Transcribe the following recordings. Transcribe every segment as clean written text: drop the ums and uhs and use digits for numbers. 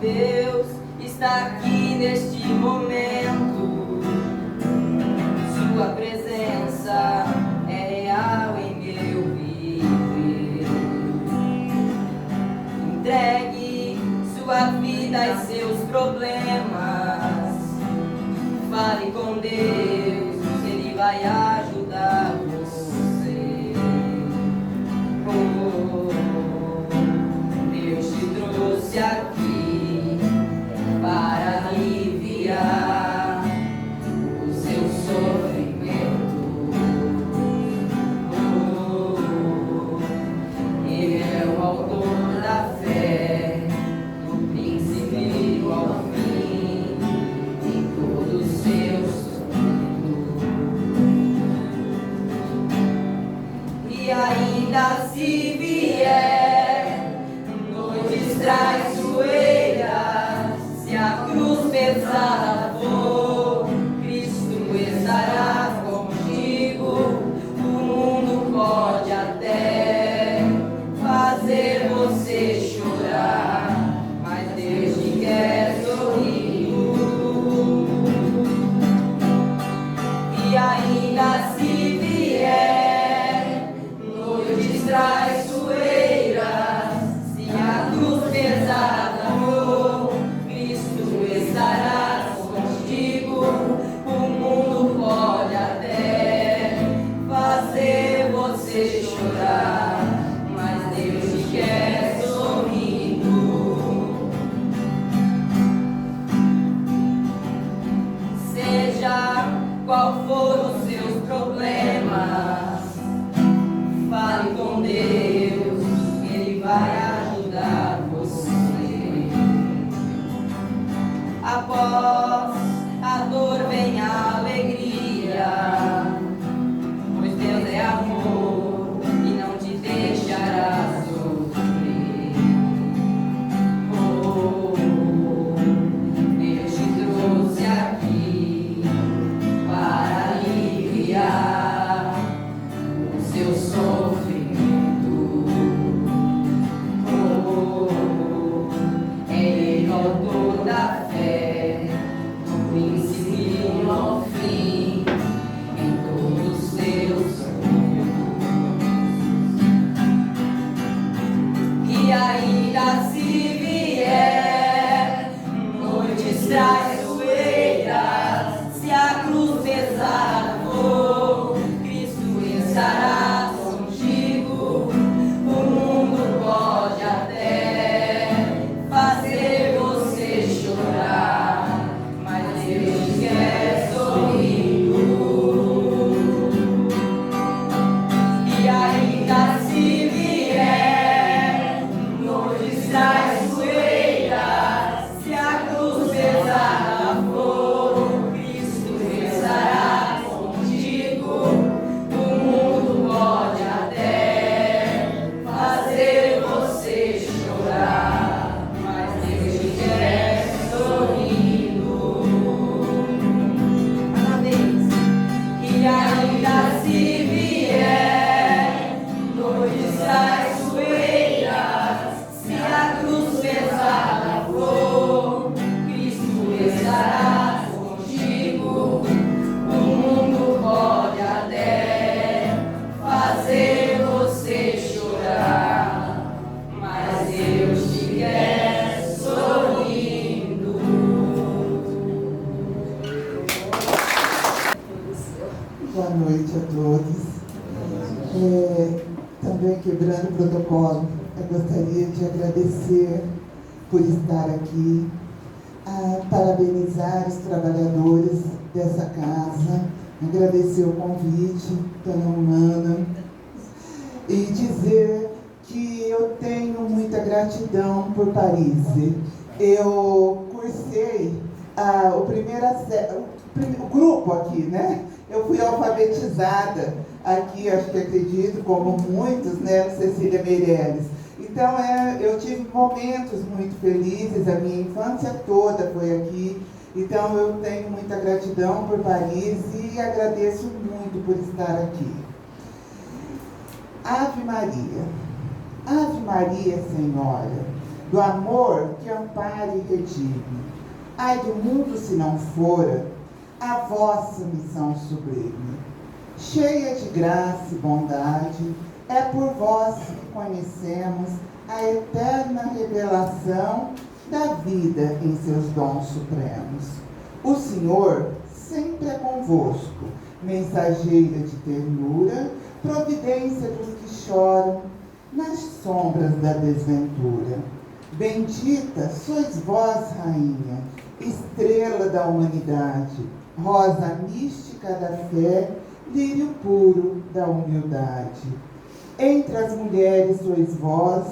Deus está aqui neste momento. Sua presença é real em meu viver. Entregue sua vida e seus problemas. Fale com Deus, Ele vai ajudar você. Deus te trouxe aqui para aliviar o seu sofrimento. Ele é o autor da fé, do princípio ao fim, em todos os seus sonhos. E ainda se vier noites traiçoeiras, se a cruz pesada for, Cristo estará contigo. O mundo pode até fazer você chorar, mas Deus te quer sorrindo. E ainda se vier noites traiçoeiras, se a cruz pesada for, Cristo estará contigo. O mundo pode até fazer você chorar, mas Deus te quer sorrindo. Seja qual for os seus problemas, fale com Deus, Ele vai ajudar você. Após a dor vem a alegria, pois Deus é amor e não te deixará sofrer. Deus te trouxe aqui para aliviar o seu sofrimento. Ele é o autor da fé, do princípio ao fim, em todos os seus sonhos. E ainda se vier noites traiçoeiras, se a cruz pesada for, Cristo estará contigo. O mundo pode até fazer você chorar, mas Deus te quer sorrindo. E ainda se vier noites traiçoeiras, se a cruz pesada for, Cristo estará contigo. O mundo pode até fazer você chorar, mas Deus te quer sorrindo. Parabéns. E ainda se vier noites traiçoeiras, se a cruz pesada for, Cristo estará contigo. O mundo pode até fazer você chorar, mas Deus te quer sorrindo. Boa noite a todos. Também quebrando o protocolo, eu gostaria de agradecer por estar aqui, parabenizar os trabalhadores dessa casa, agradecer o convite pela Humana e dizer que eu tenho muita gratidão por Paris. Eu cursei o grupo aqui, né? Eu fui alfabetizada aqui, acho que acredito, como muitos, né, Cecília Meirelles. Então, eu tive momentos muito felizes, a minha infância toda foi aqui. Então, eu tenho muita gratidão por Paris e agradeço muito por estar aqui. Ave Maria. Ave Maria, Senhora, do amor que ampara e redime. Ai do mundo se não fora a vossa missão sublime. Cheia de graça e bondade, é por vós que conhecemos a eterna revelação da vida em seus dons supremos. O Senhor sempre é convosco, mensageira de ternura, providência dos que choram nas sombras da desventura. Bendita sois vós, Rainha, estrela da humanidade, rosa mística da fé, lírio puro da humildade. Entre as mulheres sois vós,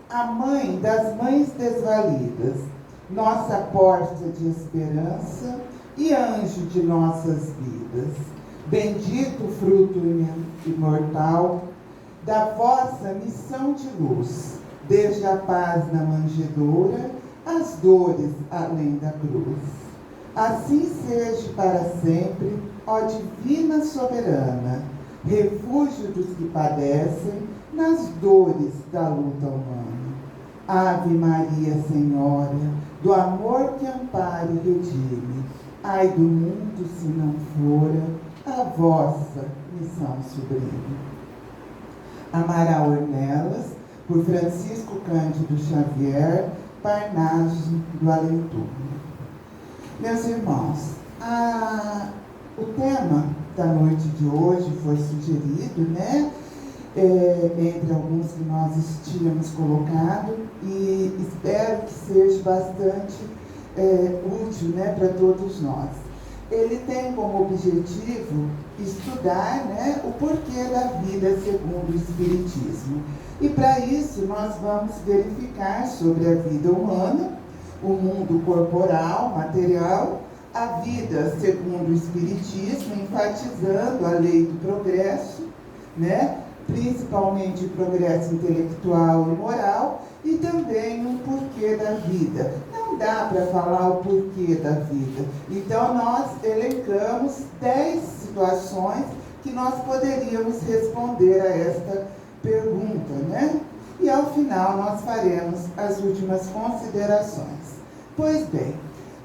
a mãe das mães desvalidas, nossa porta de esperança e anjo de nossas vidas. Bendito o fruto imortal da vossa missão de luz, desde a paz na manjedoura, as dores além da cruz. Assim seja para sempre, ó divina soberana, refúgio dos que padecem nas dores da luta humana. Ave Maria, Senhora, do amor que ampara e redime, ai do mundo se não fora a vossa missão sublime. Amaral Ornelas, por Francisco Cândido Xavier, Parnaso do Além-Túmulo. Meus irmãos, o tema da noite de hoje foi sugerido, né? Entre alguns que nós tínhamos colocado, e espero que seja bastante útil, né, para todos nós. Ele tem como objetivo estudar, né, o porquê da vida segundo o Espiritismo. E para isso nós vamos verificar sobre a vida humana, o mundo corporal, material, a vida segundo o Espiritismo, enfatizando a lei do progresso, né? Principalmente o progresso intelectual e moral, e também o porquê da vida. Não dá para falar o porquê da vida. Então, nós elencamos 10 situações que nós poderíamos responder a esta pergunta, né? E, ao final, nós faremos as últimas considerações. Pois bem,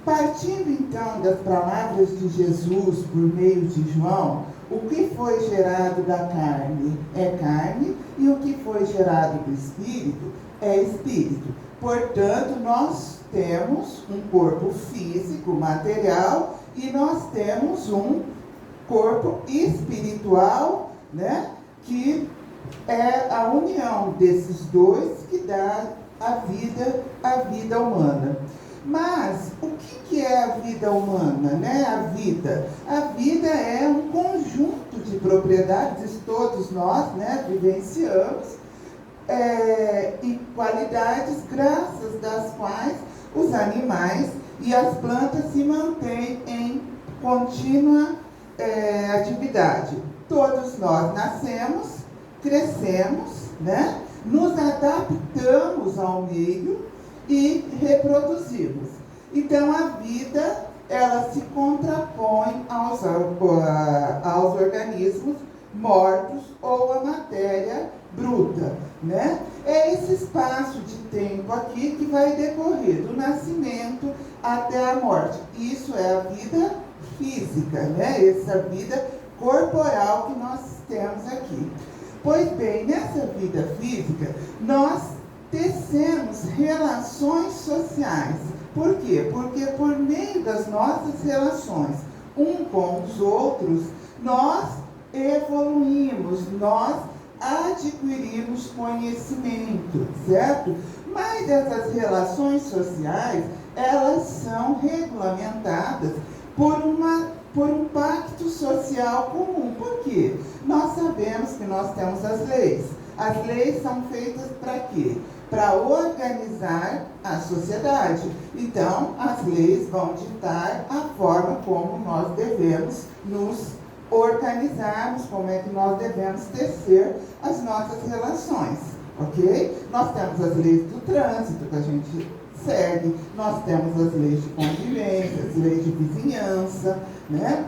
partindo, então, das palavras de Jesus por meio de João, o que foi gerado da carne é carne, e o que foi gerado do Espírito é Espírito. Portanto, nós temos um corpo físico, material, e nós temos um corpo espiritual, né, que é a união desses dois que dá a vida humana. Mas o que é a vida humana, né? A vida é um conjunto de propriedades, todos nós, né, vivenciamos, e qualidades graças das quais os animais e as plantas se mantêm em contínua atividade. Todos nós nascemos, crescemos, né? Nos adaptamos ao meio e reproduzimos. Então, a vida, ela se contrapõe aos organismos mortos ou à matéria bruta, né? É esse espaço de tempo aqui que vai decorrer do nascimento até a morte. Isso é a vida física, né? Essa vida corporal que nós temos aqui. Pois bem, nessa vida física, nós tecemos relações sociais. Por quê? Porque por meio das nossas relações com os outros, nós evoluímos, nós adquirimos conhecimento, certo? Mas essas relações sociais, elas são regulamentadas por um pacto social comum. Por quê? Nós sabemos que nós temos as leis. As leis são feitas para quê? Para organizar a sociedade. Então, as leis vão ditar a forma como nós devemos nos organizarmos, como é que nós devemos tecer as nossas relações, ok? Nós temos as leis do trânsito que a gente segue, nós temos as leis de convivência, as leis de vizinhança, né?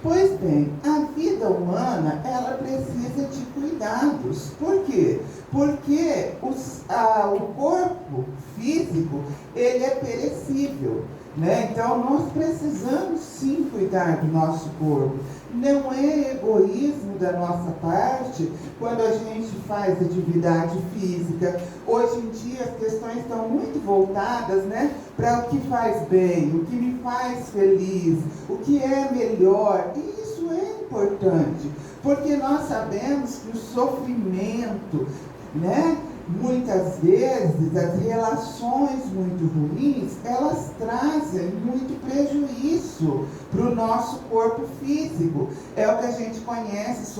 Pois bem, a vida humana, ela precisa de cuidados. Por quê? Porque o corpo físico, ele é perecível, né? Então, nós precisamos sim cuidar do nosso corpo. Não é egoísmo da nossa parte quando a gente faz atividade física. Hoje em dia as questões estão muito voltadas, né, para o que faz bem, o que me faz feliz, o que é melhor. E isso é importante, porque nós sabemos que o sofrimento, né, muitas vezes as relações muito ruins, elas trazem muito prejuízo para o nosso corpo físico. É o que a gente conhece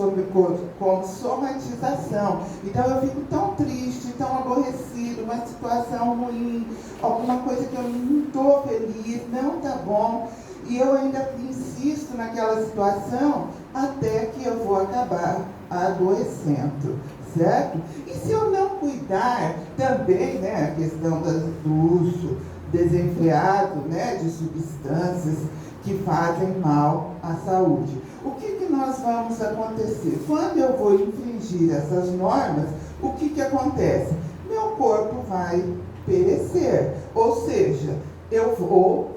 como somatização. Então eu fico tão triste, tão aborrecido, uma situação ruim, alguma coisa que eu não estou feliz, não está bom, e eu ainda insisto naquela situação até que eu vou acabar adoecendo. Certo? E se eu não cuidar também, né, a questão do uso desenfreado, né, de substâncias que fazem mal à saúde. O que nós vamos acontecer? Quando eu vou infringir essas normas, o que acontece? Meu corpo vai perecer. Ou seja, o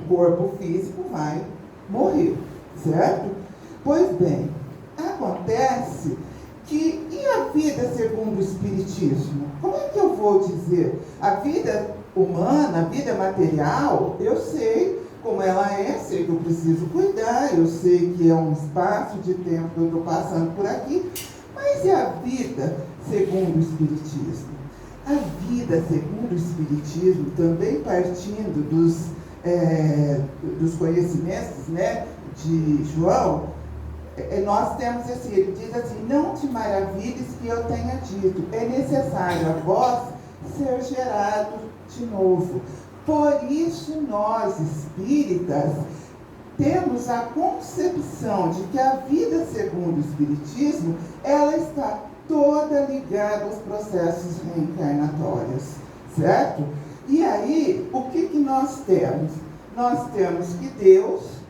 corpo físico vai morrer. Certo? Pois bem, acontece e a vida segundo o Espiritismo? Como é que eu vou dizer? A vida humana, a vida material, eu sei como ela é, sei que eu preciso cuidar, eu sei que é um espaço de tempo que eu estou passando por aqui, mas e a vida segundo o Espiritismo? A vida segundo o Espiritismo, também partindo dos conhecimentos, né, de João, nós temos assim, ele diz assim: não te maravilhes que eu tenha dito, é necessário a vós ser gerado de novo. Por isso nós espíritas temos a concepção de que a vida segundo o Espiritismo, ela está toda ligada aos processos reencarnatórios, certo? E aí, o que nós temos? Nós temos que Deus,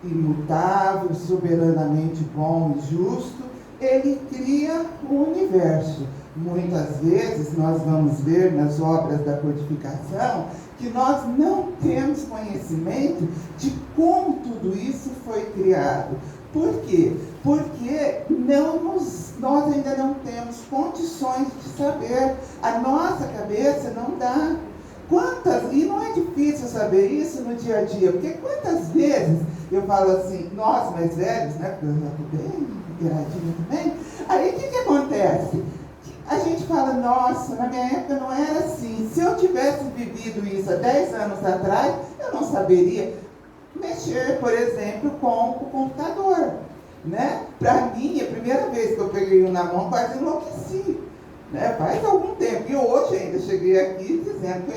imutável, soberanamente bom e justo, ele cria o universo. Muitas vezes nós vamos ver nas obras da codificação que nós não temos conhecimento de como tudo isso foi criado. Por quê? Porque nós ainda não temos condições de saber. A nossa cabeça não dá. E não é difícil saber isso no dia a dia, porque quantas vezes eu falo assim, nós mais velhos, né, porque eu já estou bem inteiradinha também, aí o que acontece? A gente fala, nossa, na minha época não era assim, se eu tivesse vivido isso há 10 anos atrás, eu não saberia mexer, por exemplo, com o computador, né? Para mim, a primeira vez que eu peguei um na mão, quase enlouqueci. Né? Faz algum tempo, e hoje ainda cheguei aqui dizendo que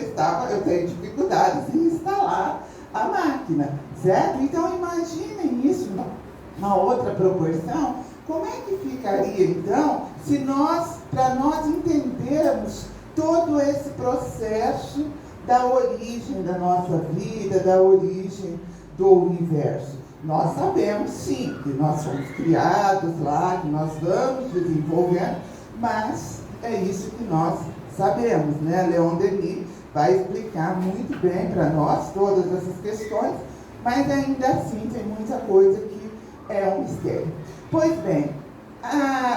eu tenho dificuldades em instalar a máquina, certo? Então imaginem isso numa outra proporção, como é que ficaria então se para nós entendermos todo esse processo da origem da nossa vida, da origem do universo? Nós sabemos sim que nós somos criados lá, que nós vamos desenvolvendo, mas é isso que nós sabemos, né? Leon Denis vai explicar muito bem para nós todas essas questões, mas ainda assim tem muita coisa que é um mistério. Pois bem,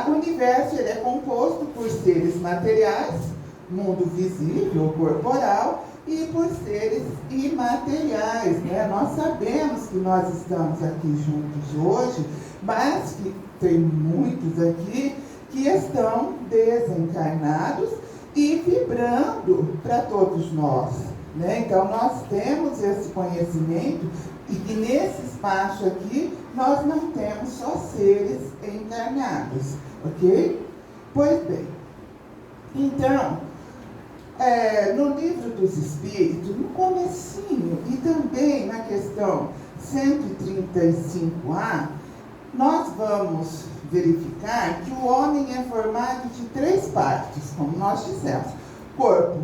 o universo ele é composto por seres materiais, mundo visível, corporal, e por seres imateriais, né? Nós sabemos que nós estamos aqui juntos hoje, mas que tem muitos aqui que estão desencarnados e vibrando para todos nós, né? Então nós temos esse conhecimento e que nesse espaço aqui nós não temos só seres encarnados, ok? Pois bem, então, no Livro dos Espíritos, no comecinho e também na questão 135A, nós vamos verificar que o homem é formado de 3 partes, como nós dissemos: corpo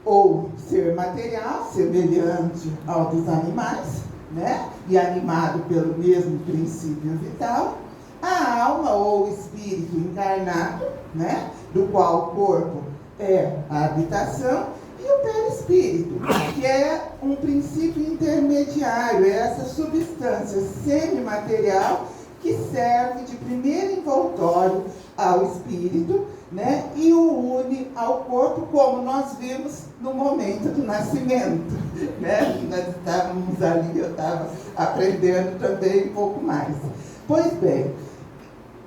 ou ser material, semelhante ao dos animais, né? E animado pelo mesmo princípio vital. A alma ou espírito encarnado, né? Do qual o corpo é a habitação. E o perispírito, que é um princípio intermediário, é essa substância semimaterial que serve de primeiro envoltório ao espírito, né? E o une ao corpo, como nós vimos no momento do nascimento, né? Nós estávamos ali, eu estava aprendendo também um pouco mais. Pois bem,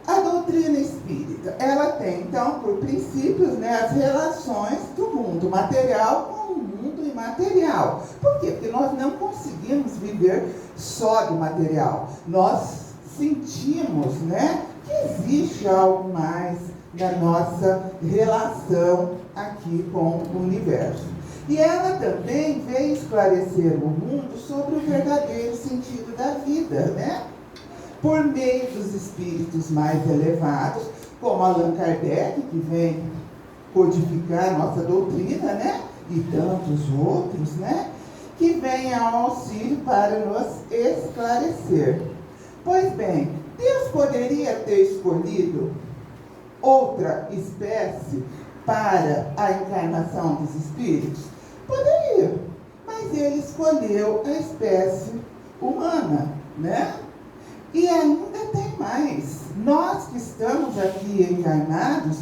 a doutrina espírita, ela tem, então, por princípios, né, as relações do mundo material com o mundo imaterial. Por quê? Porque nós não conseguimos viver só do material. Nós sentimos, né, que existe algo mais na nossa relação aqui com o universo. E ela também veio esclarecer o mundo sobre o verdadeiro sentido da vida, né? Por meio dos espíritos mais elevados, como Allan Kardec, que vem codificar a nossa doutrina, né? E tantos outros, né? Que vêm ao auxílio para nos esclarecer. Pois bem, Deus poderia ter escolhido outra espécie para a encarnação dos espíritos? Poderia, mas ele escolheu a espécie humana, né? E ainda tem mais. Nós que estamos aqui encarnados,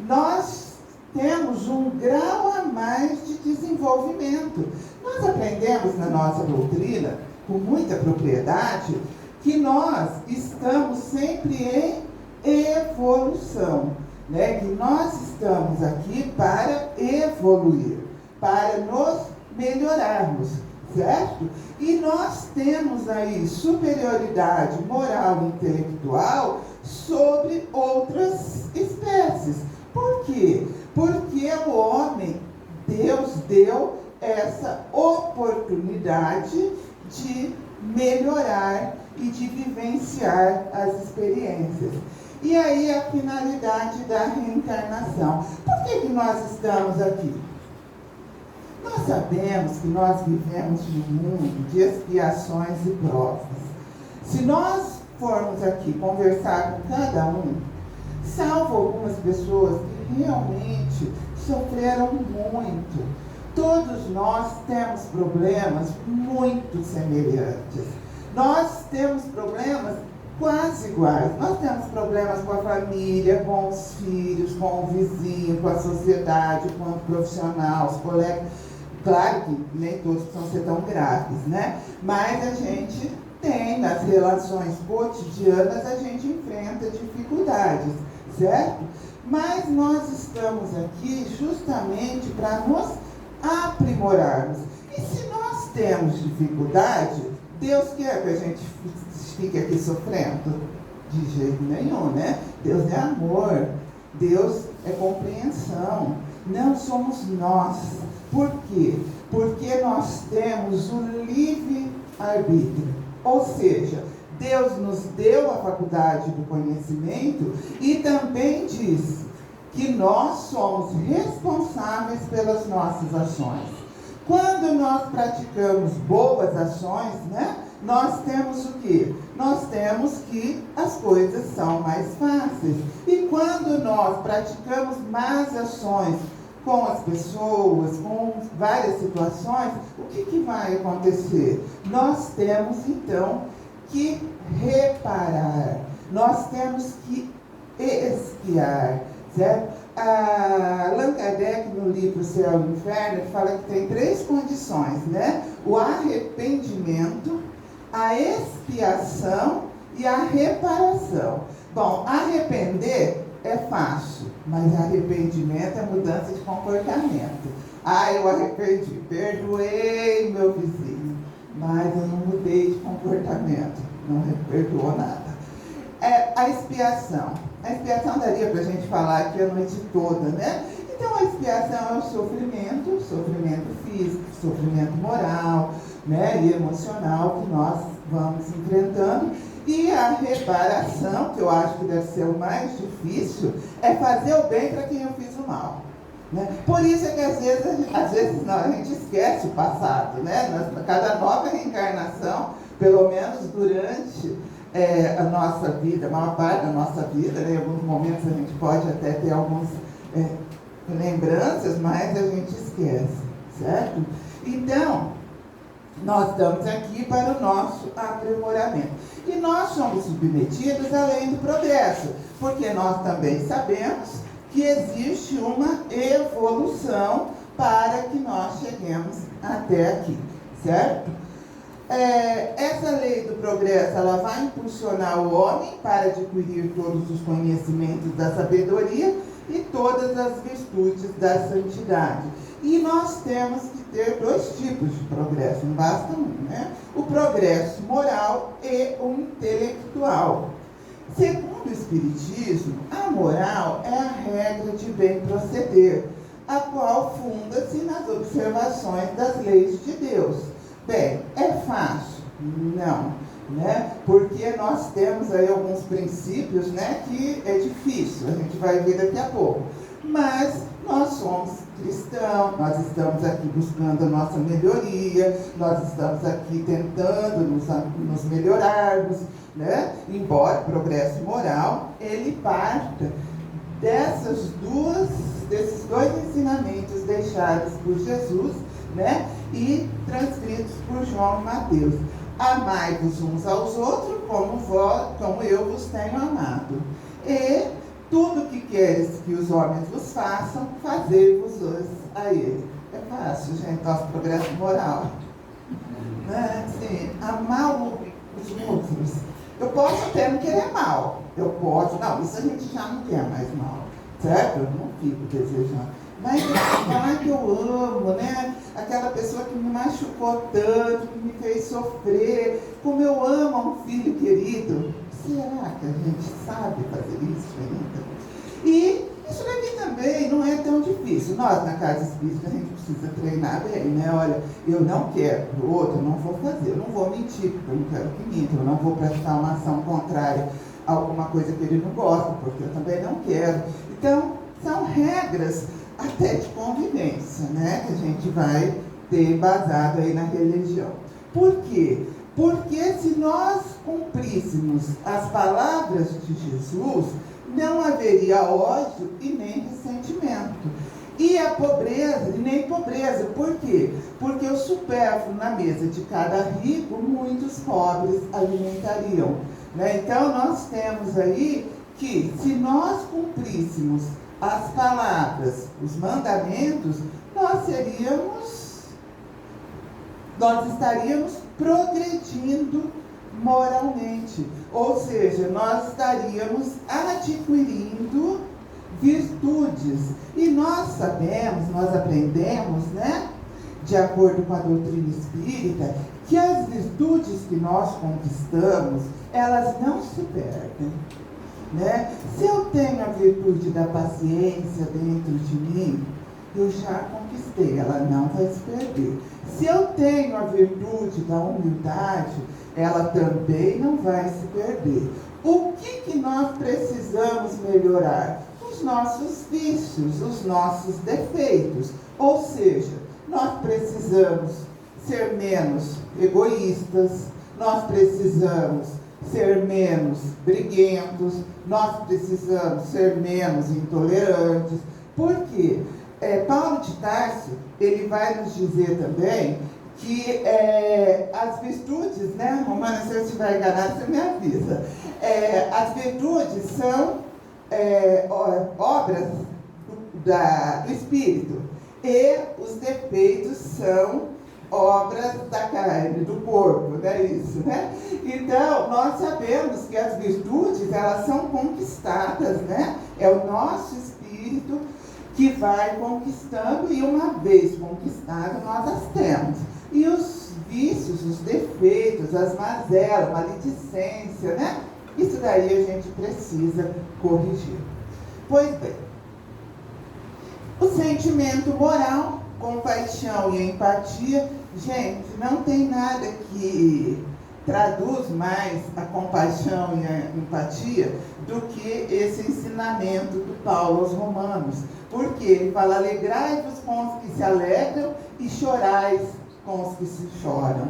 nós temos um grau a mais de desenvolvimento. Nós aprendemos na nossa doutrina, com muita propriedade, que nós estamos sempre em evolução, né? Que nós estamos aqui para evoluir, para nos melhorarmos, certo? E nós temos aí superioridade moral e intelectual sobre outras espécies. Por quê? Porque o homem, Deus deu essa oportunidade de melhorar e de vivenciar as experiências. E aí a finalidade da reencarnação. Por que nós estamos aqui? Nós sabemos que nós vivemos num mundo de expiações e provas. Se nós formos aqui conversar com cada um, salvo algumas pessoas que realmente sofreram muito, todos nós temos problemas muito semelhantes. Nós temos problemas quase iguais. Nós temos problemas com a família, com os filhos, com o vizinho, com a sociedade, com o profissional, os colegas. Claro que nem todos precisam ser tão graves, né? Mas a gente tem, nas relações cotidianas, a gente enfrenta dificuldades, certo? Mas nós estamos aqui justamente para nos aprimorarmos. E se nós temos dificuldade, Deus quer que a gente fique aqui sofrendo? De jeito nenhum, né? Deus é amor, Deus é compreensão, não somos nós. Por quê? Porque nós temos o livre-arbítrio. Ou seja, Deus nos deu a faculdade do conhecimento e também diz que nós somos responsáveis pelas nossas ações. Quando nós praticamos boas ações, né, nós temos o quê? Nós temos que as coisas são mais fáceis. E quando nós praticamos más ações com as pessoas, com várias situações, o que vai acontecer? Nós temos, então, que reparar. Nós temos que expiar, certo? Allan Kardec, no livro Céu e Inferno, ele fala que tem 3 condições, né? O arrependimento, a expiação e a reparação. Bom, arrepender é fácil, mas arrependimento é mudança de comportamento. Eu arrependi, perdoei meu vizinho, mas eu não mudei de comportamento, não perdoou nada. A expiação. A expiação daria para a gente falar aqui a noite toda, né? Então a expiação é o sofrimento físico, sofrimento moral, né, e emocional que nós vamos enfrentando. E a reparação, que eu acho que deve ser o mais difícil, é fazer o bem para quem eu fiz o mal. Né? Por isso é que às vezes não, a gente esquece o passado, né? Cada nova reencarnação, pelo menos durante a nossa vida, a maior parte da nossa vida, né? Em alguns momentos a gente pode até ter algumas lembranças, mas a gente esquece, certo? Então, nós estamos aqui para o nosso aprimoramento. E nós somos submetidos à lei do progresso, porque nós também sabemos que existe uma evolução para que nós cheguemos até aqui, certo? Essa lei do progresso, ela vai impulsionar o homem para adquirir todos os conhecimentos da sabedoria e todas as virtudes da santidade. E nós temos que ter dois tipos de progresso, não basta um, né? O progresso moral e o intelectual. Segundo o Espiritismo, a moral é a regra de bem proceder, a qual funda-se nas observações das leis de Deus. Bem, é fácil? Não, né? Porque nós temos aí alguns princípios, né, que é difícil, a gente vai ver daqui a pouco. Mas nós somos cristãos, nós estamos aqui buscando a nossa melhoria, nós estamos aqui tentando nos melhorarmos, né? Embora o progresso moral, ele parta desses dois ensinamentos deixados por Jesus, né? E transcritos por João e Mateus. Amai-vos uns aos outros como eu vos tenho amado. E tudo que queres que os homens vos façam, fazei-vos a ele. É fácil, gente, nosso progresso moral. Né? Assim, amar os outros. Eu posso até não querer mal. Eu posso, não, isso a gente já não quer mais mal. Certo? Eu não fico desejando. Mas falar que eu amo, né? Aquela pessoa que me machucou tanto, que me fez sofrer, como eu amo a um filho querido. Será que a gente sabe fazer isso ainda? E isso daqui também não é tão difícil. Nós, na Casa Espírita, a gente precisa treinar bem, né? Olha, eu não quero pro outro, eu não vou fazer, eu não vou mentir, porque eu não quero que minta, eu não vou prestar uma ação contrária a alguma coisa que ele não gosta, porque eu também não quero. Então, são regras até de convivência, né? Que a gente vai ter embasado aí na religião. Por quê? Porque se nós cumpríssemos as palavras de Jesus, não haveria ódio e nem ressentimento. E a pobreza, e nem pobreza. Por quê? Porque o supérfluo na mesa de cada rico, muitos pobres alimentariam. Né? Então, nós temos aí que, se nós cumpríssemos as palavras, os mandamentos, nós estaríamos progredindo moralmente. Ou seja, nós estaríamos adquirindo virtudes. E nós sabemos, nós aprendemos, né, de acordo com a doutrina espírita, que as virtudes que nós conquistamos, elas não se perdem. Né? Se eu tenho a virtude da paciência dentro de mim, eu já conquistei, ela não vai se perder. Se eu tenho a virtude da humildade, ela também não vai se perder. O que nós precisamos melhorar? Os nossos vícios, os nossos defeitos. Ou seja, nós precisamos ser menos egoístas, nós precisamos ser menos briguentos, nós precisamos ser menos intolerantes. Por quê? Paulo de Tarso, ele vai nos dizer também que as virtudes, né, Romana, se eu estiver enganado, você me avisa. As virtudes são obras do Espírito, e os defeitos são obras da carne, do corpo, não é isso, né? Então, nós sabemos que as virtudes, elas são conquistadas, né? É o nosso espírito que vai conquistando, e uma vez conquistado, nós as temos. E os vícios, os defeitos, as mazelas, maledicência, né? Isso daí a gente precisa corrigir. Pois bem, o sentimento moral, compaixão e empatia, gente, não tem nada que traduz mais a compaixão e a empatia do que esse ensinamento do Paulo aos Romanos. Porque ele fala: alegrai-vos com os que se alegram e chorais com os que se choram.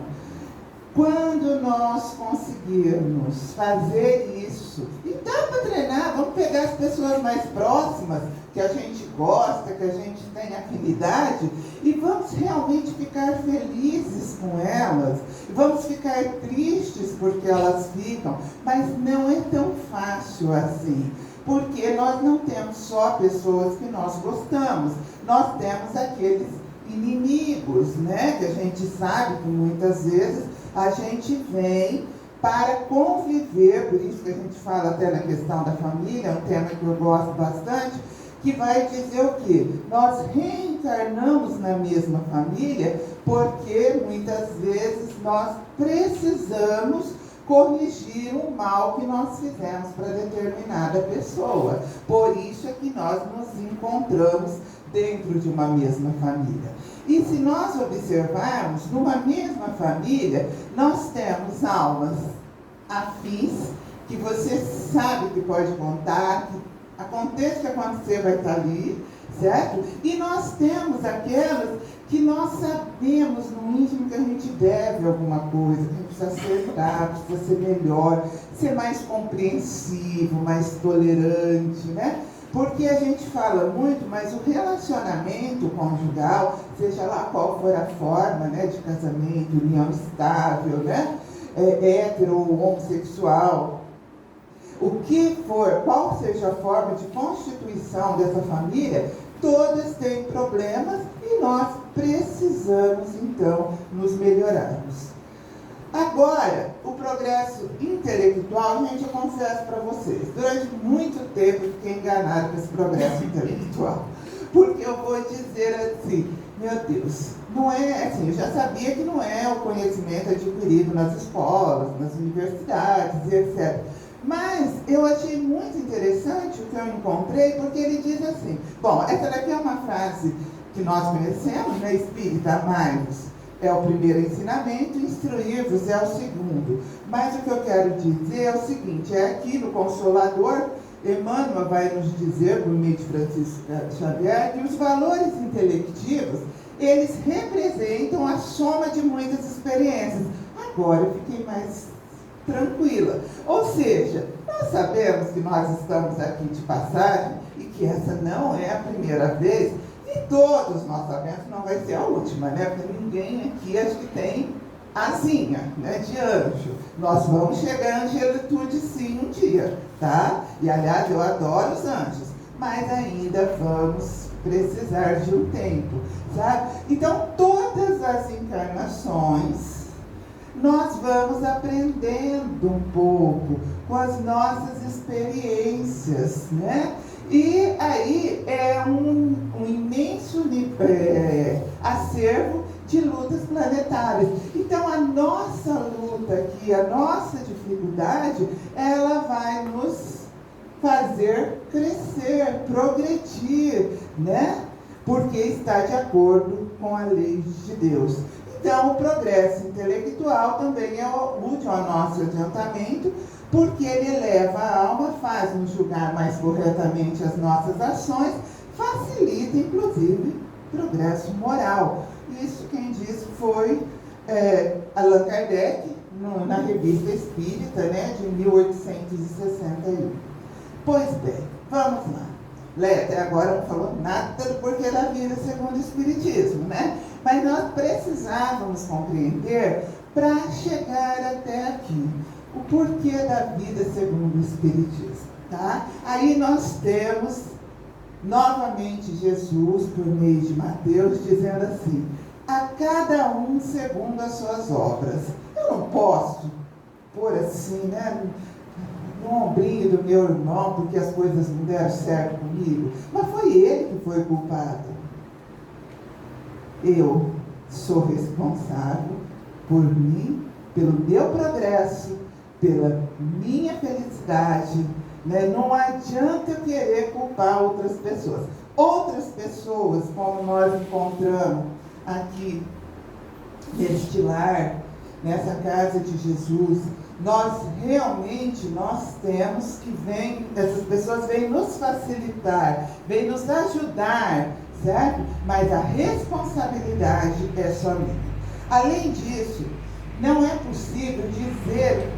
Quando nós conseguirmos fazer isso, e dá para treinar, vamos pegar as pessoas mais próximas, que a gente gosta, que a gente tem afinidade, e vamos realmente ficar felizes com elas, vamos ficar tristes porque elas ficam, mas não é tão fácil assim, porque nós não temos só pessoas que nós gostamos, nós temos aqueles inimigos, né, que a gente sabe que muitas vezes a gente vem para conviver, por isso que a gente fala até na questão da família, é um tema que eu gosto bastante, que vai dizer o quê? Nós reencarnamos na mesma família porque muitas vezes nós precisamos corrigir o mal que nós fizemos para determinada pessoa. Por isso é que nós nos encontramos dentro de uma mesma família. E se nós observarmos, numa mesma família, nós temos almas afins, que você sabe que pode contar, que aconteça o que acontecer vai estar ali, certo? E nós temos aquelas que nós sabemos no íntimo que a gente deve alguma coisa, que a gente precisa ser grato, precisa ser melhor, ser mais compreensivo, mais tolerante, né? Porque a gente fala muito, mas o relacionamento conjugal, seja lá qual for a forma, né, de casamento, união estável, né, hétero ou homossexual, o que for, qual seja a forma de constituição dessa família, todas têm problemas e nós precisamos, então, nos melhorarmos. Agora, o progresso intelectual, gente, eu confesso para vocês, durante muito tempo eu fiquei enganada com esse progresso intelectual, porque eu vou dizer assim, meu Deus, não é assim, eu já sabia que não é o conhecimento adquirido nas escolas, nas universidades e etc. Mas eu achei muito interessante o que eu encontrei, porque ele diz assim, bom, essa daqui é uma frase que nós conhecemos, né, espírita, amai-vos, é o primeiro ensinamento, instruir-vos é o segundo. Mas o que eu quero dizer é o seguinte, é aqui no Consolador, Emmanuel vai nos dizer, por meio de Francisco Xavier, que os valores intelectivos, eles representam a soma de muitas experiências. Agora eu fiquei mais tranquila. Ou seja, nós sabemos que nós estamos aqui de passagem e que essa não é a primeira vez, e todos nós sabemos que não vai ser a última, né? Porque ninguém aqui acho que tem asinha, né, de anjo. Nós vamos chegar à angelitude sim um dia, tá? E aliás, eu adoro os anjos, mas ainda vamos precisar de um tempo, sabe? Então, todas as encarnações, nós vamos aprendendo um pouco com as nossas experiências, né? E aí é um imenso acervo de lutas planetárias. Então a nossa luta aqui, a nossa dificuldade, ela vai nos fazer crescer, progredir, né? Porque está de acordo com a lei de Deus. Então o progresso intelectual também é útil ao nosso adiantamento, porque ele eleva a alma, faz-nos julgar mais corretamente as nossas ações, facilita, inclusive, o progresso moral. Isso quem disse foi Allan Kardec, na Revista Espírita, né, de 1861. Pois bem, vamos lá. Léa, até agora não falou nada do porquê da vida segundo o Espiritismo, né? Mas nós precisávamos compreender para chegar até aqui o porquê da vida segundo o Espiritismo, tá? Aí nós temos novamente Jesus, por meio de Mateus, dizendo assim, a cada um segundo as suas obras. Eu não posso pôr assim, né, no ombrinho do meu irmão, porque as coisas não deram certo comigo, mas foi ele que foi culpado. Eu sou responsável por mim, pelo meu progresso, pela minha felicidade, né? Não adianta eu querer culpar outras pessoas. Outras pessoas, como nós encontramos aqui neste lar, nessa casa de Jesus, nós temos que essas pessoas vêm nos facilitar, vêm nos ajudar, certo? Mas a responsabilidade é só minha. Além disso, Não é possível dizer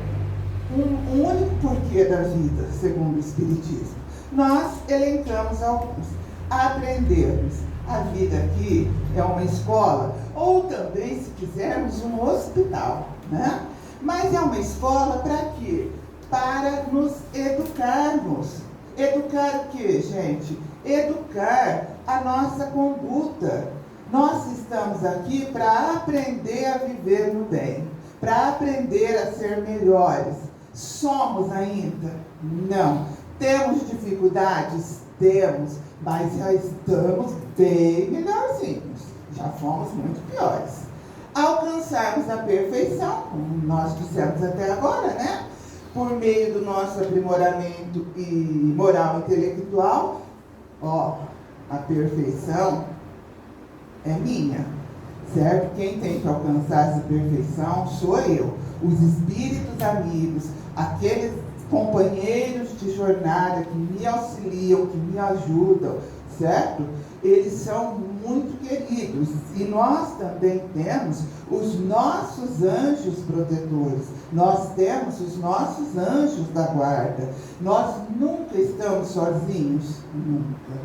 um único porquê da vida, segundo o Espiritismo. Nós elencamos alguns. Aprendermos. A vida aqui é uma escola, ou também, se quisermos, um hospital, né? Mas é uma escola para quê? Para nos educarmos. Educar o quê, gente? Educar a nossa conduta. Nós estamos aqui para aprender a viver no bem, para aprender a ser melhores. Somos ainda? Não. Temos dificuldades? Temos, mas já estamos bem melhorzinhos. Já fomos muito piores. Alcançarmos a perfeição, como nós dissemos até agora, né? Por meio do nosso aprimoramento e moral intelectual. A perfeição é minha, certo? Quem tem que alcançar essa perfeição sou eu. Os espíritos amigos, aqueles companheiros de jornada que me auxiliam, que me ajudam, certo? Eles são muito queridos. E nós também temos os nossos anjos protetores. Nós temos os nossos anjos da guarda. Nós nunca estamos sozinhos. Nunca.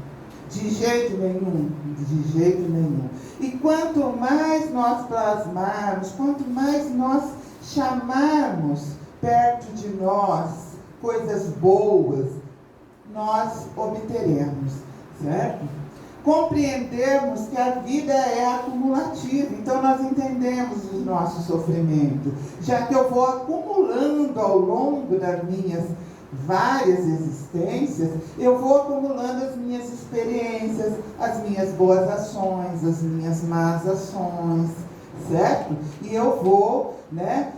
De jeito nenhum. De jeito nenhum. E quanto mais nós plasmarmos, quanto mais nós chamarmos perto de nós coisas boas, nós obteremos, certo? Compreendemos que a vida é acumulativa, então nós entendemos o nosso sofrimento, já que eu vou acumulando ao longo das minhas várias existências, eu vou acumulando as minhas experiências, as minhas boas ações, as minhas más ações, certo? E eu vou, né?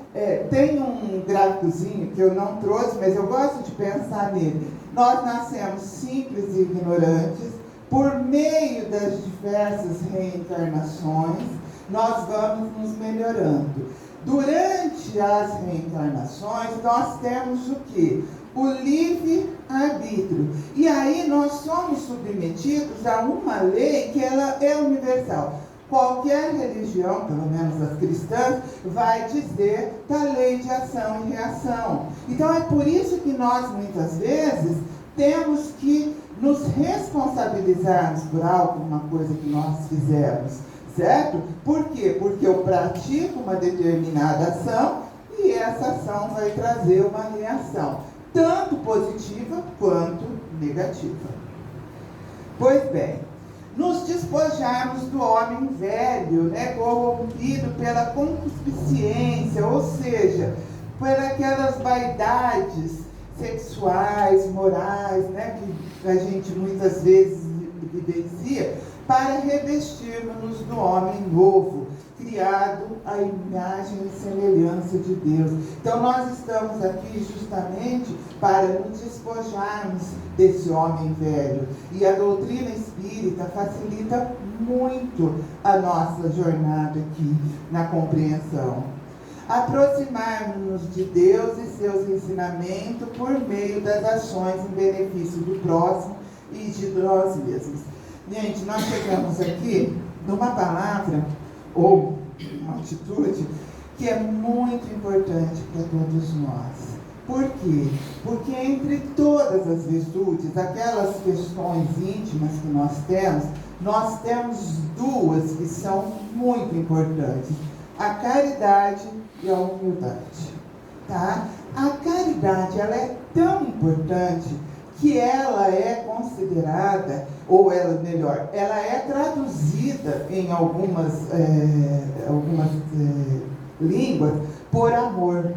Tem um gráficozinho que eu não trouxe, mas eu gosto de pensar nele. Nós nascemos simples e ignorantes, por meio das diversas reencarnações, nós vamos nos melhorando. Durante as reencarnações, nós temos o quê? O livre-arbítrio. E aí nós somos submetidos a uma lei que ela é universal. Qualquer religião, pelo menos as cristãs, vai dizer da lei de ação e reação. Então é por isso que nós, muitas vezes, temos que nos responsabilizarmos por alguma coisa que nós fizemos, certo? Por quê? Porque eu pratico uma determinada ação e essa ação vai trazer uma reação, tanto positiva quanto negativa. Pois bem, nos despojarmos do homem velho, né, corrompido pela concupiscência, ou seja, por aquelas vaidades sexuais, morais, né, que a gente muitas vezes vivencia, para revestirmos-nos do homem novo, criado à imagem e semelhança de Deus. Então nós estamos aqui justamente para nos despojarmos desse homem velho. E a doutrina espírita facilita muito a nossa jornada aqui na compreensão. Aproximarmos-nos de Deus e seus ensinamentos por meio das ações em benefício do próximo e de nós mesmos. Gente, nós chegamos aqui numa palavra ou uma atitude que é muito importante para todos nós. Por quê? Porque entre todas as virtudes, aquelas questões íntimas que nós temos duas que são muito importantes: a caridade e a humildade. Tá? A caridade, ela é tão importante que ela é considerada, ou ela, melhor, ela é traduzida em algumas línguas por amor.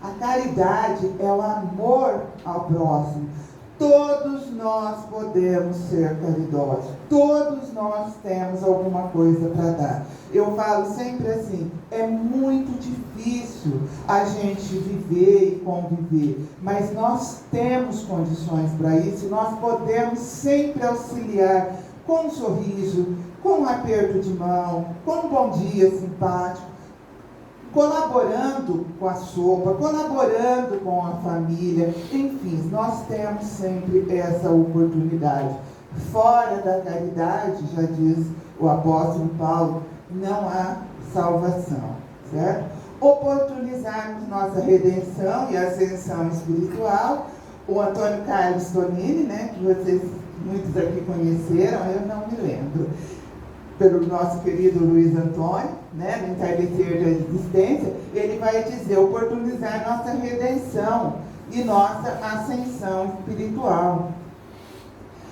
A caridade é o amor ao próximo. Todos nós podemos ser caridosos. Todos nós temos alguma coisa para dar. Eu falo sempre assim, é muito difícil a gente viver e conviver, mas nós temos condições para isso e nós podemos sempre auxiliar com um sorriso, com um aperto de mão, com um bom dia simpático, colaborando com a sopa, colaborando com a família, enfim, nós temos sempre essa oportunidade. Fora da caridade, já diz o apóstolo Paulo, não há salvação, certo? oportunizarmos nossa redenção e ascensão espiritual. O Antônio Carlos Tonini, né, que vocês muitos aqui conheceram, eu não me lembro, pelo nosso querido Luiz Antônio, né, no entardecer da existência, ele vai dizer: oportunizar nossa redenção e nossa ascensão espiritual.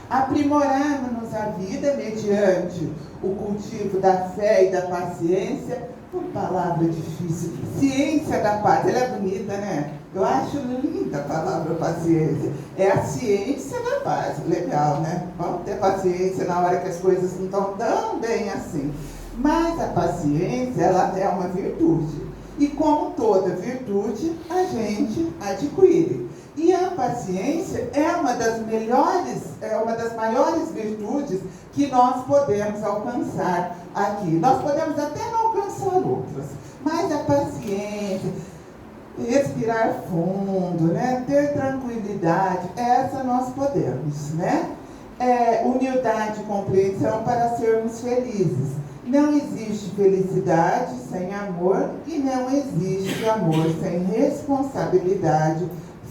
Aprimorarmos a vida mediante o cultivo da fé e da paciência. Uma palavra difícil. Ciência da paz. Ela é bonita, né? Eu acho linda a palavra paciência. É a ciência da paz. Legal, né? Vamos ter paciência na hora que as coisas não estão tão bem assim. Mas a paciência, ela é uma virtude. E como toda virtude, a gente adquire. E a paciência é uma das maiores virtudes que nós podemos alcançar aqui. Nós podemos até não alcançar outras, mas a paciência, respirar fundo, né? Ter tranquilidade, essa nós podemos, né? Humildade e compreensão para sermos felizes. Não existe felicidade sem amor e não existe amor sem responsabilidade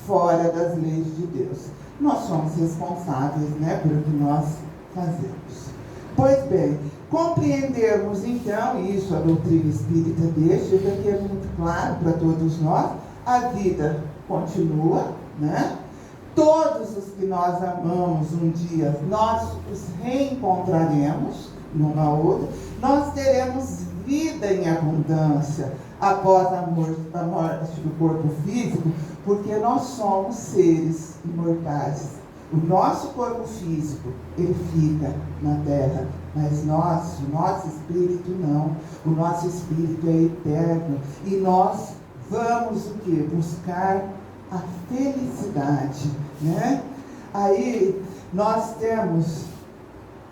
fora das leis de Deus. Nós somos responsáveis, né, pelo que nós fazemos. Pois bem, compreendermos então, isso a doutrina espírita deixa, isso aqui é muito claro para todos nós, a vida continua, né? Todos os que nós amamos um dia, nós os reencontraremos numa outra, nós teremos vida em abundância após a morte do corpo físico, porque nós somos seres imortais. O nosso corpo físico, ele fica na terra, mas o nosso espírito não. O nosso espírito é eterno. E nós vamos o quê? Buscar a felicidade, né? Aí nós temos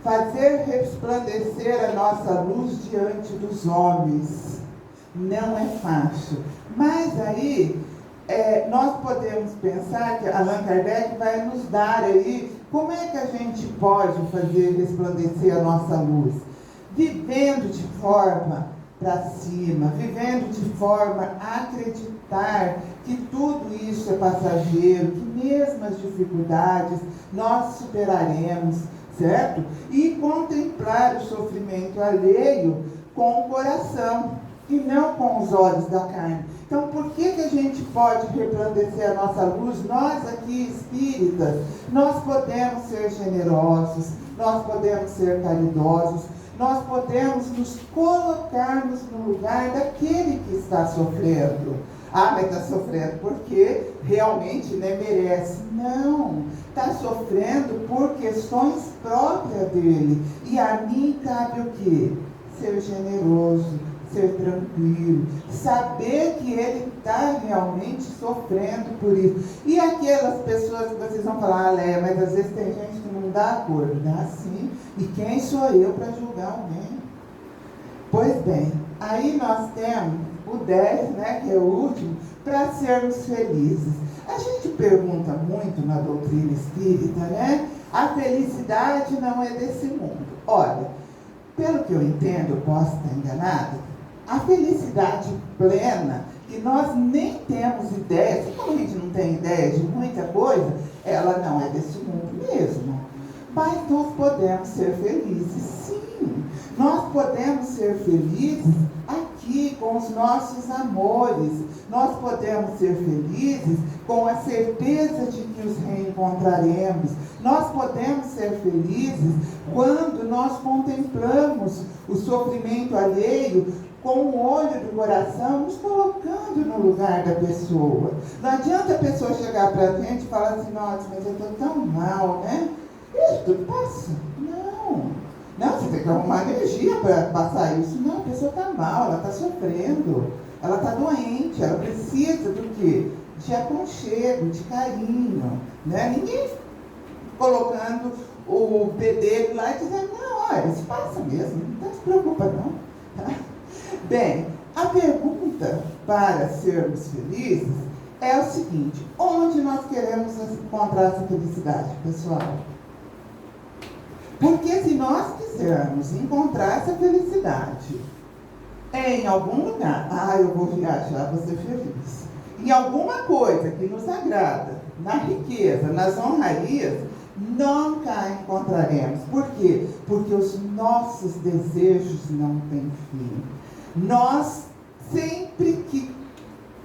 fazer resplandecer a nossa luz diante dos homens. Não é fácil. Mas aí nós podemos pensar que Allan Kardec vai nos dar aí como é que a gente pode fazer resplandecer a nossa luz. Vivendo de forma para cima, vivendo de forma a acreditar que tudo isso é passageiro, que mesmo as dificuldades nós superaremos, certo? E contemplar o sofrimento alheio com o coração e não com os olhos da carne. Então, por que a gente pode resplandecer a nossa luz? Nós aqui espíritas, nós podemos ser generosos, nós podemos ser caridosos, nós podemos nos colocarmos no lugar daquele que está sofrendo. Ah, mas está sofrendo porque realmente, né, merece. Não, está sofrendo por questões próprias dele. E a mim cabe o quê? Ser generoso, ser tranquilo, saber que ele está realmente sofrendo por isso. E aquelas pessoas que vocês vão falar, Léa, mas às vezes tem gente que não dá acordo, dá sim. E quem sou eu para julgar alguém? Pois bem, aí nós temos o 10, né, que é o último, para sermos felizes. A gente pergunta muito na doutrina espírita, né? A felicidade não é desse mundo. Olha, pelo que eu entendo, eu posso estar enganada, a felicidade plena, que nós nem temos ideia, assim como a gente não tem ideia de muita coisa, ela não é desse mundo mesmo. Mas nós podemos ser felizes, sim. Nós podemos ser felizes aqui com os nossos amores. Nós podemos ser felizes com a certeza de que os reencontraremos. Nós podemos ser felizes quando nós contemplamos o sofrimento alheio com o olho do coração, nos colocando no lugar da pessoa. Não adianta a pessoa chegar para a gente e falar assim, nossa, mas eu estou tão mal, né? Isso tudo passa. Não, você tem que arrumar energia para passar isso. Não, a pessoa está mal, ela está sofrendo, ela está doente, ela precisa do quê? De aconchego, de carinho, né? Ninguém colocando o pedeiro lá e dizendo, não, olha, isso passa mesmo, não se preocupa não. Tá? Bem, a pergunta para sermos felizes é o seguinte: onde nós queremos encontrar essa felicidade, pessoal? Porque se nós quisermos encontrar essa felicidade em algum lugar, eu vou viajar, vou ser feliz. Em alguma coisa que nos agrada, na riqueza, nas honrarias, nunca encontraremos. Por quê? Porque os nossos desejos não têm fim. Nós, sempre que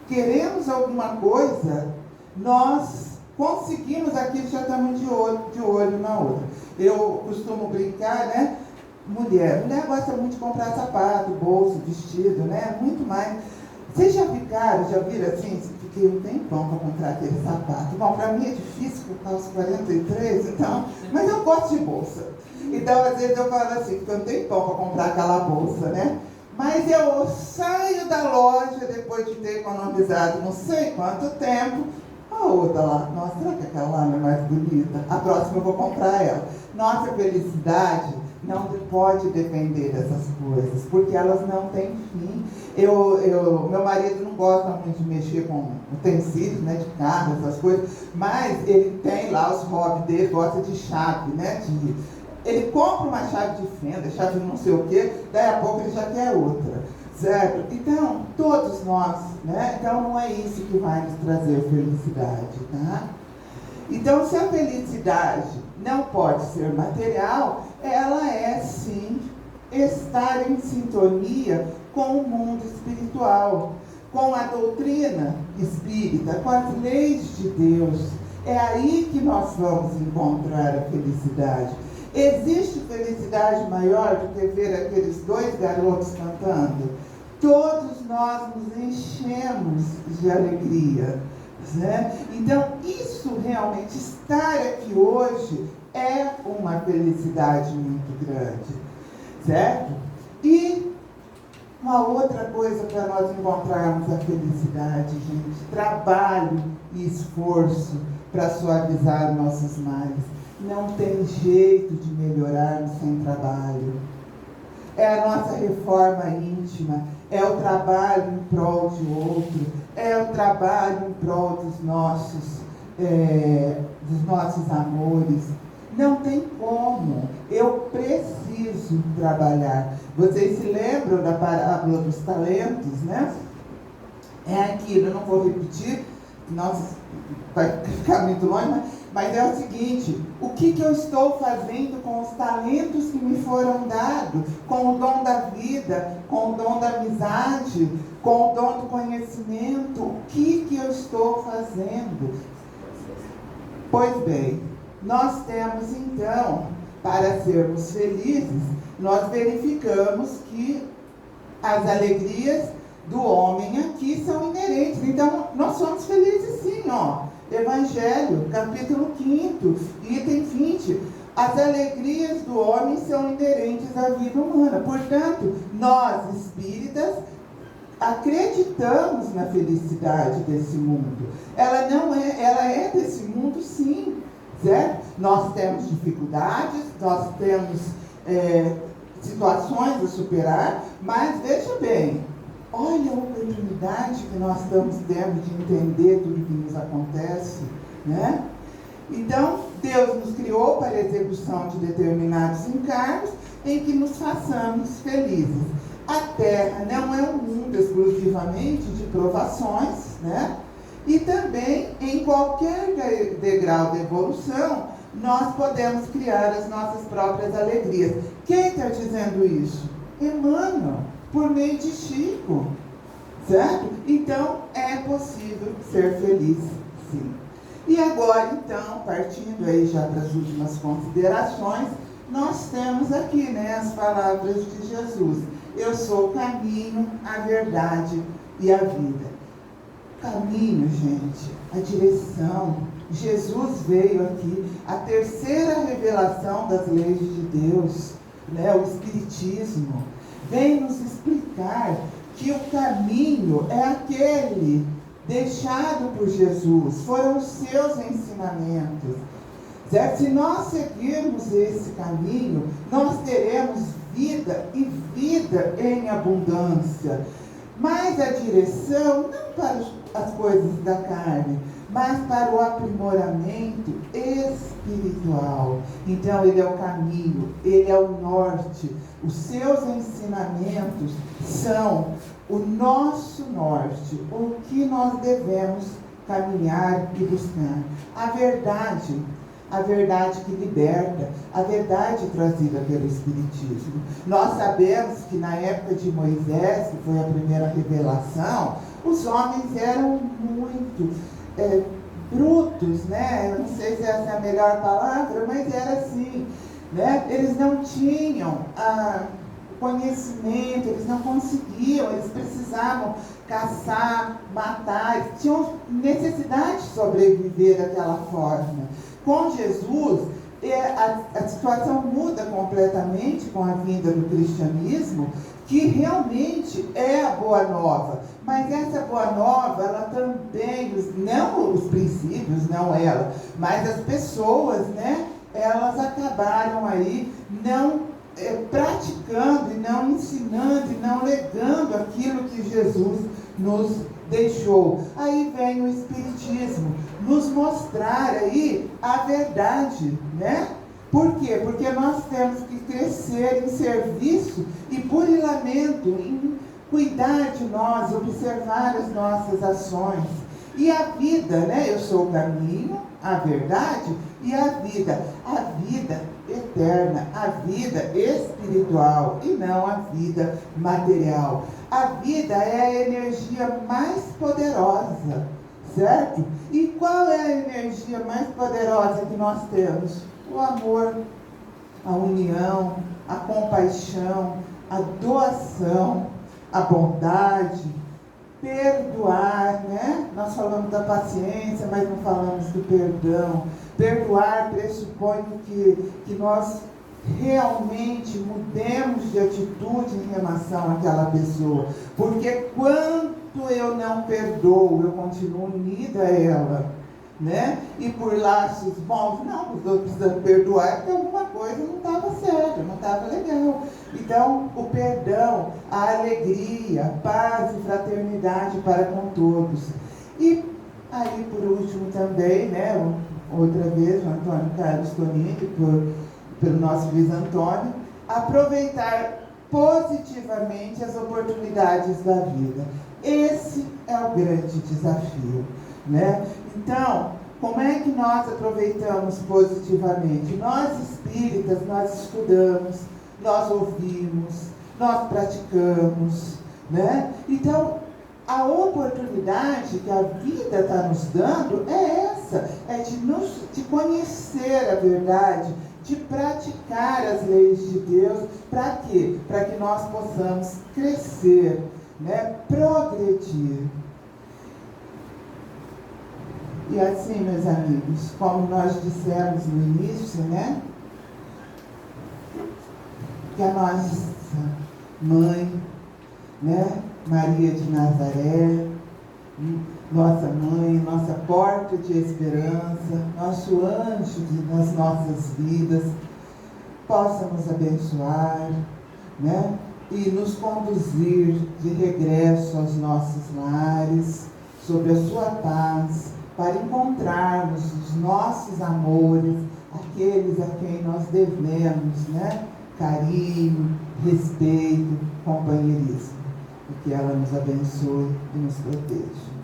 queremos alguma coisa, nós conseguimos aquilo, já estamos de olho na outra. Eu costumo brincar, né? Mulher gosta muito de comprar sapato, bolso, vestido, né? Muito mais. Vocês já viram assim? Fiquei um tempão para comprar aquele sapato. Bom, para mim é difícil, porque eu calço 43, então, mas eu gosto de bolsa. Então, às vezes eu falo assim, porque eu não tenho tempão para comprar aquela bolsa, né? Mas eu saio da loja depois de ter economizado não sei quanto tempo. A outra lá, nossa, será que aquela lá não é mais bonita? A próxima eu vou comprar ela. Nossa felicidade não pode depender dessas coisas, porque elas não têm fim. Meu marido não gosta muito de mexer com utensílios, né, de carro, essas coisas, mas ele tem lá os hobbies dele, gosta de chave, né, ele compra uma chave de fenda, chave de não sei o quê, daí a pouco ele já quer outra, certo? Então, todos nós, né, então não é isso que vai nos trazer felicidade, tá? Então, se a felicidade não pode ser material, ela é sim estar em sintonia com o mundo espiritual, com a doutrina espírita, com as leis de Deus. É aí que nós vamos encontrar a felicidade. Existe felicidade maior do que ver aqueles dois garotos cantando? Todos nós nos enchemos de alegria, né? Então, isso realmente, estar aqui hoje, é uma felicidade muito grande, certo? E uma outra coisa para nós encontrarmos a felicidade, gente, trabalho e esforço para suavizar nossos males. Não tem jeito de melhorarmos sem trabalho. É a nossa reforma íntima, é o trabalho em prol de outro, é o trabalho em prol dos nossos amores. Não tem como, eu preciso trabalhar. Vocês se lembram da parábola dos talentos, né? É aquilo, eu não vou repetir, nossa, vai ficar muito longe, mas é o seguinte: o que eu estou fazendo com os talentos que me foram dados, com o dom da vida, com o dom da amizade, com o dom do conhecimento? O que eu estou fazendo? Pois bem, nós temos então, para sermos felizes, nós verificamos que as alegrias do homem aqui são inerentes. Então, nós somos felizes sim, ó. Evangelho, capítulo 5, item 20. As alegrias do homem são inerentes à vida humana. Portanto, nós espíritas acreditamos na felicidade desse mundo. Ela é desse mundo sim, certo? Nós temos dificuldades, nós temos situações a superar, mas veja bem, olha a oportunidade que nós estamos tendo de entender tudo que nos acontece, né? Então, Deus nos criou para a execução de determinados encargos em que nos façamos felizes. A Terra não é um mundo exclusivamente de provações, né? E também, em qualquer degrau de evolução, nós podemos criar as nossas próprias alegrias. Quem está dizendo isso? Emmanuel, por meio de Chico, certo? Então, é possível ser feliz, sim. E agora, então, partindo aí já para as últimas considerações, nós temos aqui, né, as palavras de Jesus. Eu sou o caminho, a verdade e a vida. Caminho, gente, a direção. Jesus veio aqui, a terceira revelação das leis de Deus, né, o Espiritismo, vem nos explicar que o caminho é aquele deixado por Jesus, foram os seus ensinamentos. Certo? Se nós seguirmos esse caminho, nós teremos vida e vida em abundância. Mas a direção não para as coisas da carne, mas para o aprimoramento espiritual. Então, ele é o caminho, ele é o norte Os seus ensinamentos são o nosso norte, o que nós devemos caminhar e buscar. A verdade que liberta, a verdade trazida pelo Espiritismo. Nós sabemos que na época de Moisés, que foi a primeira revelação, os homens eram muito brutos, né? Eu não sei se essa é a melhor palavra, mas era assim, né? Eles não tinham conhecimento, eles não conseguiam, eles precisavam caçar, matar, eles tinham necessidade de sobreviver daquela forma. Com Jesus, a situação muda completamente com a vinda do cristianismo, que realmente é a boa nova. Mas essa boa nova, ela também, não os princípios, não ela, mas as pessoas, né? Elas acabaram aí não praticando e não ensinando e não legando aquilo que Jesus nos deixou. Aí vem o Espiritismo nos mostrar aí a verdade, né? Por quê? Porque nós temos que crescer em serviço e burilamento, em cuidar de nós, observar as nossas ações. E a vida, né? Eu sou o caminho, a verdade e a vida eterna, a vida espiritual e não a vida material. A vida é a energia mais poderosa, certo? E qual é a energia mais poderosa que nós temos? O amor, a união, a compaixão, a doação, a bondade, perdoar, né? Nós falamos da paciência, mas não falamos do perdão. Perdoar pressupõe que nós realmente mudemos de atitude em relação àquela pessoa. Porque quanto eu não perdoo, eu continuo unida a ela, né? E por laços bons, não, os outros precisam perdoar porque alguma coisa não estava certa, não estava legal. Então, o perdão, a alegria, a paz e fraternidade para com todos. E aí, por último também, né, outra vez, o Antônio Carlos Tonini, pelo nosso Luiz Antônio, aproveitar positivamente as oportunidades da vida. Esse é o grande desafio, né? Então, como é que nós aproveitamos positivamente? Nós espíritas, nós estudamos, nós ouvimos, nós praticamos, né? Então, a oportunidade que a vida está nos dando é essa, é de conhecer a verdade, de praticar as leis de Deus. Para quê? Para que nós possamos crescer, né? Progredir. E assim, meus amigos, como nós dissemos no início, né? Que a nossa mãe, né? Maria de Nazaré, nossa mãe, nossa porta de esperança, nosso anjo nas nossas vidas, possa nos abençoar, né? E nos conduzir de regresso aos nossos lares, sob a sua paz, para encontrarmos os nossos amores, aqueles a quem nós devemos, né? Carinho, respeito, companheirismo. E que ela nos abençoe e nos proteja.